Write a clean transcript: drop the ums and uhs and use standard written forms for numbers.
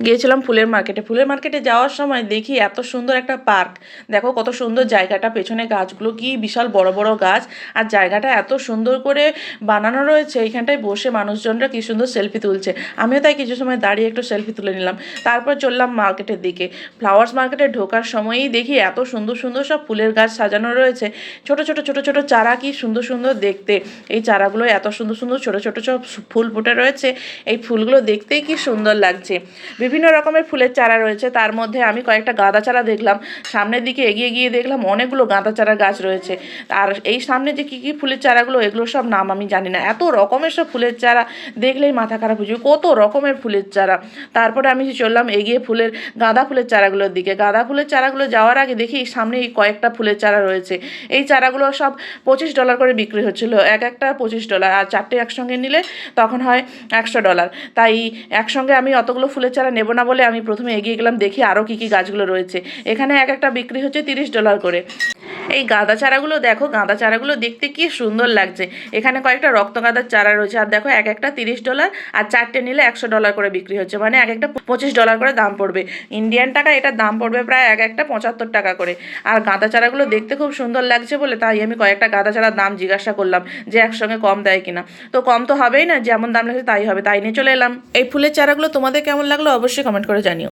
গিয়েছিলাম ফুলের মার্কেটে। ফুলের মার্কেটে যাওয়ার সময় দেখি এত সুন্দর একটা পার্ক। দেখো কত সুন্দর জায়গাটা, পেছনে গাছগুলো কি বিশাল বড় বড় গাছ, আর জায়গাটা এত সুন্দর করে বানানো রয়েছে। এইখানটায় বসে মানুষজনরা কি সুন্দর সেলফি তুলছে। আমিও তাই কিছু সময় দাঁড়িয়ে একটু সেলফি তুলে নিলাম। তারপর চললাম মার্কেটের দিকে। ফ্লাওয়ার্স মার্কেটে ঢোকার সময়ই দেখি এত সুন্দর সুন্দর সব ফুলের গাছ সাজানো রয়েছে। ছোট ছোট ছোট ছোট চারা, কি সুন্দর সুন্দর দেখতে। এই চারাগুলো এত সুন্দর সুন্দর ছোট ছোট সব ফুল ফুটে রয়েছে। এই ফুলগুলো দেখতেই কি সুন্দর লাগছে। বিভিন্ন রকমের ফুলের চারা রয়েছে, তার মধ্যে আমি কয়েকটা গাঁদা চারা দেখলাম। সামনের দিকে এগিয়ে গিয়ে দেখলাম অনেকগুলো গাঁদা চারা গাছ রয়েছে। আর এই সামনে যে কী কী ফুলের চারাগুলো, এগুলো সব নাম আমি জানি না। এত রকমের সব ফুলের চারা, দেখলেই মাথা খারাপ হয়ে যাবে, কত রকমের ফুলের চারা। তারপরে আমি চললাম এগিয়ে গাঁদা ফুলের চারাগুলোর দিকে। গাঁদা ফুলের চারাগুলো যাওয়ার আগে দেখি সামনে এই কয়েকটা ফুলের চারা রয়েছে। এই চারাগুলো সব $25 করে বিক্রি হচ্ছিলো, এক একটা $25, আর চারটে একসঙ্গে নিলে তখন হয় $100। তাই একসঙ্গে আমি অতগুলো ফুলের চারা নেব না বলে আমি প্রথমে এগিয়ে গেলাম, দেখি আরও কী কী গাছগুলো রয়েছে। এখানে এক একটা বিক্রি হচ্ছে $30 করে। এই গাঁদা চারাগুলো দেখো, গাঁদা চারাগুলো দেখতে কি সুন্দর লাগছে। এখানে কয়েকটা রক্তগাঁদার চারা রয়েছে, আর দেখো এক একটা $30, আর চারটে নিলে $100 করে বিক্রি হচ্ছে, মানে এক একটা $25 করে দাম পড়বে। ইন্ডিয়ান টাকা এটার দাম পড়বে প্রায় এক একটা $75 করে। আর গাঁদা চারাগুলো দেখতে খুব সুন্দর লাগছে বলে তাই আমি কয়েকটা গাঁদা চারার দাম জিজ্ঞাসা করলাম যে একসঙ্গে কম দেয় কিনা। তো কম তো হবেই না, যেমন দাম লাগছে তাই হবে, তাই নিয়ে চলে এলাম। এই ফুলের চারাগুলো তোমাদের কেমন লাগলো অবশ্যই কমেন্ট করে জানিও।